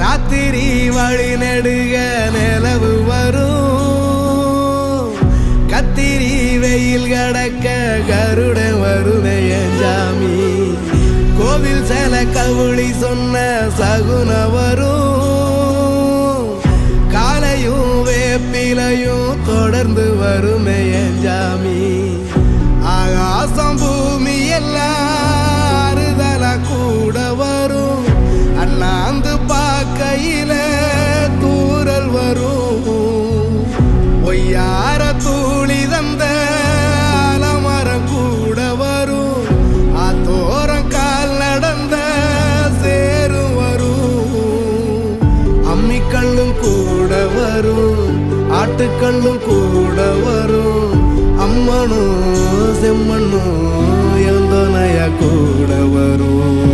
ராத்திரி வழி நெடுக நிலவு வரும் கத்திரி வெயில் கடக்க கருட வருமே எஞ்சாமி கோவில் சில கவுளி சொன்ன சகுன வரும் காலையும் வேப்பிலையும் தொடர்ந்து வருமே எஞ்சாமி ஆகாசம் பூமி எல்லாம் அறுதல கூட வரும் அண்ணாந்து பார்க்கையில தூரல் வரும் ஒய்யார தூளி தந்த அலமரம் கூட வரும் ஆத்தோரம் கால் நடந்த சேரும் வரும் அம்மிக்கல்லும் கூட வரும் ஆட்டுக்கல்லும் கூட வரும் அம்மனும் செம்மண்ணும் எந்தனைய கூட வரும்